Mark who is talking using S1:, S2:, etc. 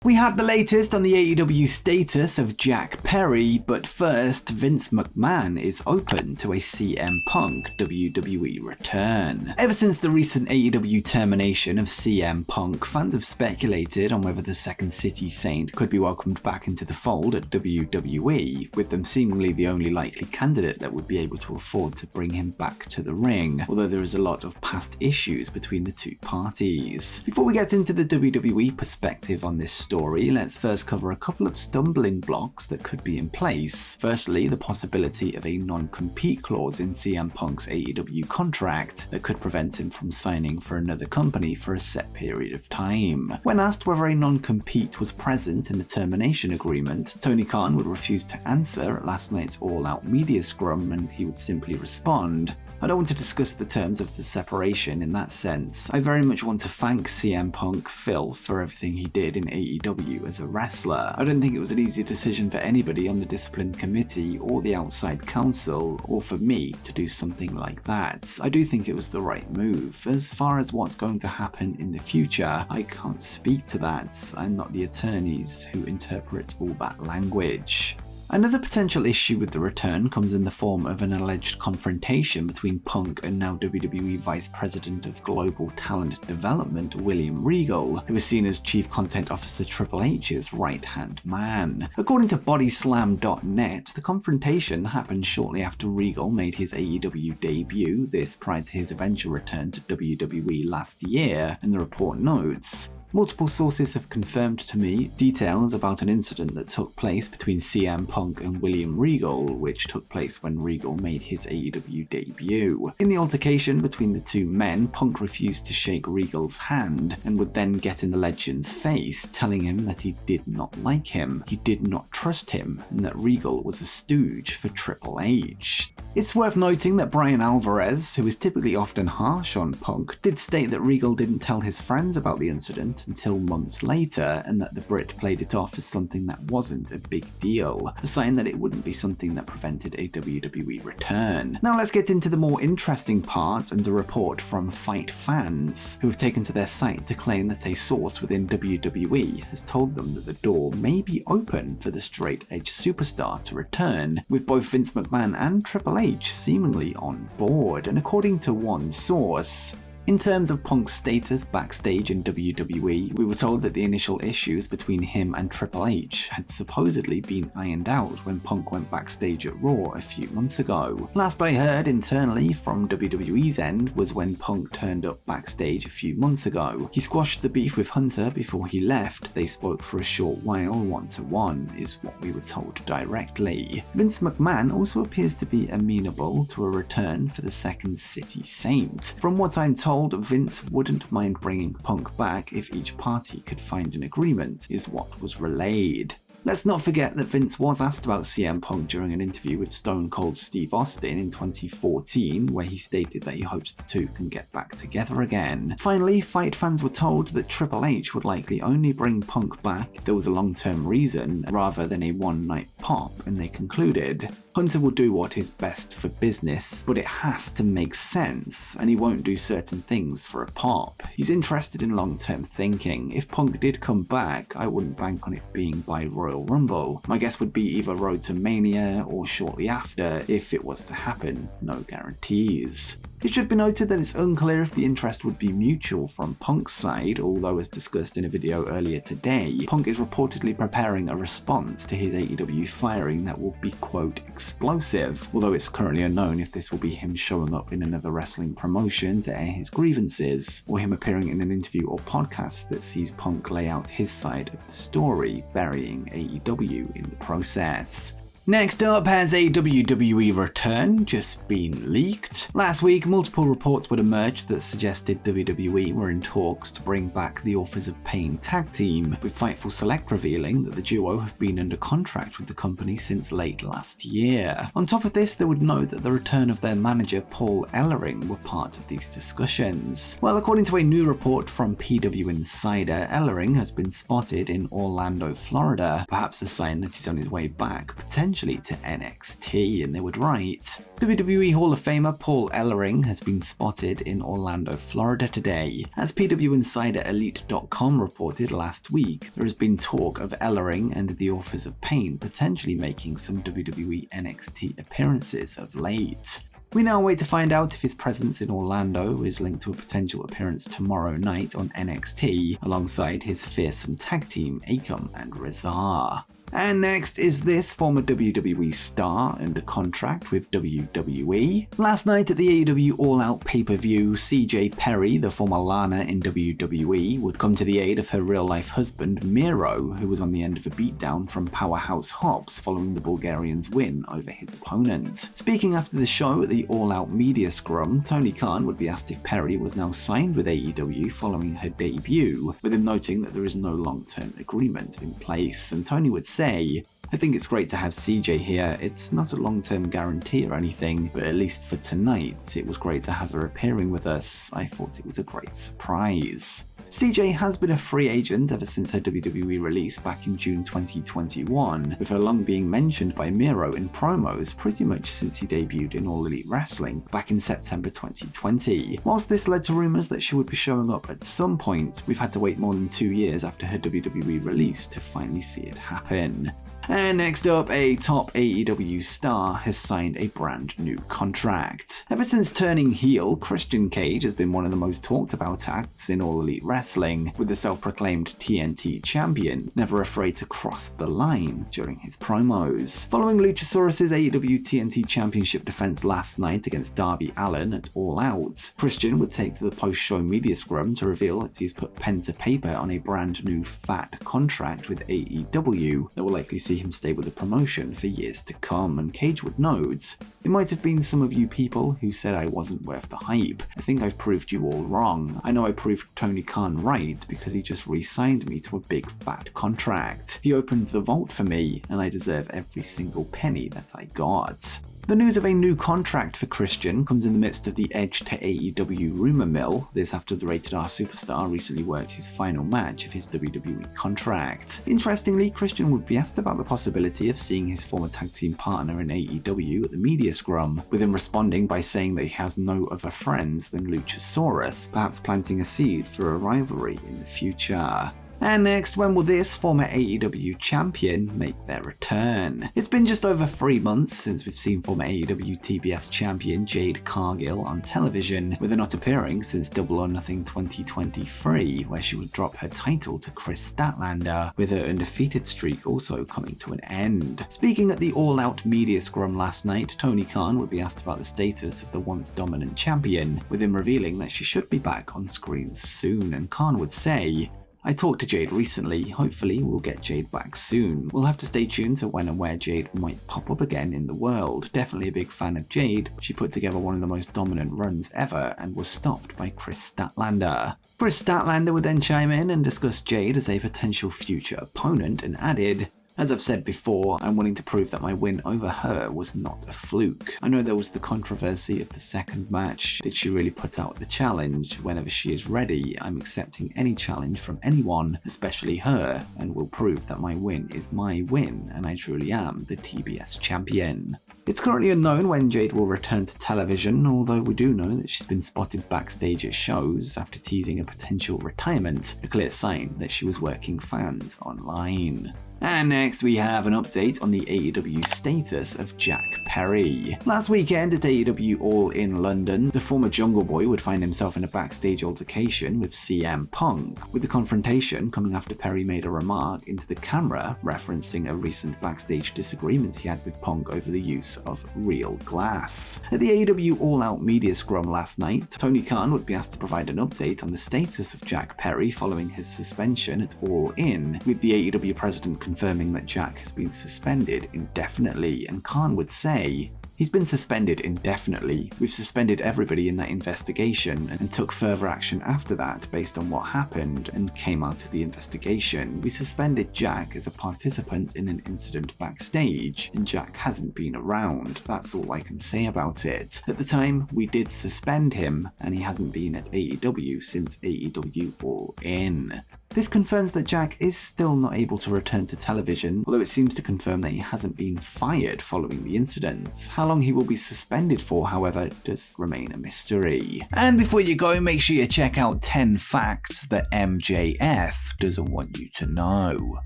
S1: We have the latest on the AEW status of Jack Perry, but first, Vince McMahon is open to a CM Punk WWE return. Ever since the recent AEW termination of CM Punk, fans have speculated on whether the Second City Saint could be welcomed back into the fold at WWE, with them seemingly the only likely candidate that would be able to afford to bring him back to the ring, although there is a lot of past issues between the two parties. Before we get into the WWE perspective on this story, let's first cover a couple of stumbling blocks that could be in place. Firstly, the possibility of a non-compete clause in CM Punk's AEW contract that could prevent him from signing for another company for a set period of time. When asked whether a non-compete was present in the termination agreement, Tony Khan would refuse to answer at last night's all-out media scrum, and he would simply respond, "I don't want to discuss the terms of the separation in that sense. I very much want to thank CM Punk Phil for everything he did in AEW as a wrestler. I don't think it was an easy decision for anybody on the discipline committee or the outside counsel, or for me to do something like that. I do think it was the right move. As far as what's going to happen in the future, I can't speak to that. I'm not the attorneys who interpret all that language." Another potential issue with the return comes in the form of an alleged confrontation between Punk and now WWE Vice President of Global Talent Development William Regal, who is seen as Chief Content Officer Triple H's right-hand man. According to Bodyslam.net, the confrontation happened shortly after Regal made his AEW debut, this prior to his eventual return to WWE last year, and the report notes, "Multiple sources have confirmed to me details about an incident that took place between CM Punk and William Regal, which took place when Regal made his AEW debut. In the altercation between the two men, Punk refused to shake Regal's hand and would then get in the legend's face, telling him that he did not like him, he did not trust him, and that Regal was a stooge for Triple H." It's worth noting that Brian Alvarez, who is typically often harsh on Punk, did state that Regal didn't tell his friends about the incident until months later, and that the Brit played it off as something that wasn't a big deal, a sign that it wouldn't be something that prevented a WWE return. Now let's get into the more interesting part and a report from Fight Fans, who have taken to their site to claim that a source within WWE has told them that the door may be open for the straight-edge superstar to return, with both Vince McMahon and Triple H seemingly on board. And according to one source, in terms of Punk's status backstage in WWE, we were told that the initial issues between him and Triple H had supposedly been ironed out when Punk went backstage at Raw a few months ago. Last I heard internally from WWE's end was when Punk turned up backstage a few months ago. He squashed the beef with Hunter before he left. They spoke for a short while one-to-one, is what we were told directly. Vince McMahon also appears to be amenable to a return for the Second City Saint. From what I'm told, Vince wouldn't mind bringing Punk back if each party could find an agreement, is what was relayed. Let's not forget that Vince was asked about CM Punk during an interview with Stone Cold Steve Austin in 2014, where he stated that he hopes the two can get back together again. Finally, Fight Fans were told that Triple H would likely only bring Punk back if there was a long-term reason, rather than a one-night pop, and they concluded, "Hunter will do what is best for business, but it has to make sense, and he won't do certain things for a pop. He's interested in long-term thinking. If Punk did come back, I wouldn't bank on it being by Royal Rumble. My guess would be either Road to Mania or shortly after, if it was to happen. No guarantees." It should be noted that it's unclear if the interest would be mutual from Punk's side, although as discussed in a video earlier today, Punk is reportedly preparing a response to his AEW firing that will be, quote, explosive, although it's currently unknown if this will be him showing up in another wrestling promotion to air his grievances, or him appearing in an interview or podcast that sees Punk lay out his side of the story, burying AEW in the process. Next up, has a WWE return just been leaked? Last week, multiple reports would emerge that suggested WWE were in talks to bring back the Authors of Pain tag team, with Fightful Select revealing that the duo have been under contract with the company since late last year. On top of this, they would note that the return of their manager Paul Ellering were part of these discussions. Well, according to a new report from PW Insider, Ellering has been spotted in Orlando, Florida, perhaps a sign that he's on his way back, potentially potentially to NXT, and they would write, WWE Hall of Famer Paul Ellering has been spotted in Orlando, Florida today. As PW Insider Elite.com reported last week, there has been talk of Ellering and the Authors of Pain potentially making some WWE NXT appearances of late. We now wait to find out if his presence in Orlando is linked to a potential appearance tomorrow night on NXT alongside his fearsome tag team Akam and Rezar. And next is this former WWE star under contract with WWE. Last night at the AEW All Out pay-per-view, CJ Perry, the former Lana in WWE, would come to the aid of her real-life husband Miro, who was on the end of a beatdown from Powerhouse Hobbs following the Bulgarian's win over his opponent. Speaking after the show at the All Out media scrum, Tony Khan would be asked if Perry was now signed with AEW following her debut, with him noting that there is no long-term agreement in place, and Tony would say, I think it's great to have CJ here. It's not a long-term guarantee or anything, but at least for tonight, it was great to have her appearing with us. I thought it was a great surprise. CJ has been a free agent ever since her WWE release back in June 2021, with her long being mentioned by Miro in promos pretty much since he debuted in All Elite Wrestling back in September 2020. Whilst this led to rumours that she would be showing up at some point, we've had to wait more than 2 years after her WWE release to finally see it happen. And next up, a top AEW star has signed a brand new contract. Ever since turning heel, Christian Cage has been one of the most talked about acts in All Elite Wrestling, with the self-proclaimed TNT champion never afraid to cross the line during his promos. Following Luchasaurus' AEW TNT championship defense last night against Darby Allin at All Out, Christian would take to the post-show media scrum to reveal that he's put pen to paper on a brand new fat contract with AEW that will likely see him stay with the promotion for years to come, and Cage would note, "It might have been some of you people who said I wasn't worth the hype. I think I've proved you all wrong. I know I proved Tony Khan right because he just re-signed me to a big fat contract. He opened the vault for me, and I deserve every single penny that I got." The news of a new contract for Christian comes in the midst of the Edge to AEW rumor mill, this after the Rated R superstar recently worked his final match of his WWE contract. Interestingly, Christian would be asked about the possibility of seeing his former tag team partner in AEW at the media scrum, with him responding by saying that he has no other friends than Luchasaurus, perhaps planting a seed for a rivalry in the future. And next, when will this former AEW champion make their return? It's been just over 3 months since we've seen former AEW TBS champion Jade Cargill on television, with her not appearing since Double or Nothing 2023, where she would drop her title to Chris Statlander, with her undefeated streak also coming to an end. Speaking at the All Out media scrum last night, Tony Khan would be asked about the status of the once dominant champion, with him revealing that she should be back on screens soon, and Khan would say, "I talked to Jade recently, hopefully we'll get Jade back soon. We'll have to stay tuned to when and where Jade might pop up again in the world. Definitely a big fan of Jade. She put together one of the most dominant runs ever and was stopped by Chris Statlander." Chris Statlander would then chime in and discuss Jade as a potential future opponent and added, "As I've said before, I'm willing to prove that my win over her was not a fluke. I know there was the controversy of the second match. Did she really put out the challenge? Whenever she is ready, I'm accepting any challenge from anyone, especially her, and will prove that my win is my win, and I truly am the TBS champion." It's currently unknown when Jade will return to television, although we do know that she's been spotted backstage at shows after teasing a potential retirement, a clear sign that she was working fans online. And next we have an update on the AEW status of Jack Perry. Last weekend at AEW All in London, the former Jungle Boy would find himself in a backstage altercation with CM Punk, with the confrontation coming after Perry made a remark into the camera referencing a recent backstage disagreement he had with Punk over the use of real glass. At the AEW All Out media scrum last night, Tony Khan would be asked to provide an update on the status of Jack Perry following his suspension at All In, with the AEW president confirming that Jack has been suspended indefinitely, and Khan would say, "He's been suspended indefinitely. We've suspended everybody in that investigation and took further action after that based on what happened and came out of the investigation. We suspended Jack as a participant in an incident backstage, and Jack hasn't been around. That's all I can say about it. At the time, we did suspend him, and he hasn't been at AEW since AEW All In." This confirms that Jack is still not able to return to television, although it seems to confirm that he hasn't been fired following the incident. How long he will be suspended for, however, does remain a mystery. And before you go, make sure you check out 10 facts that MJF doesn't want you to know.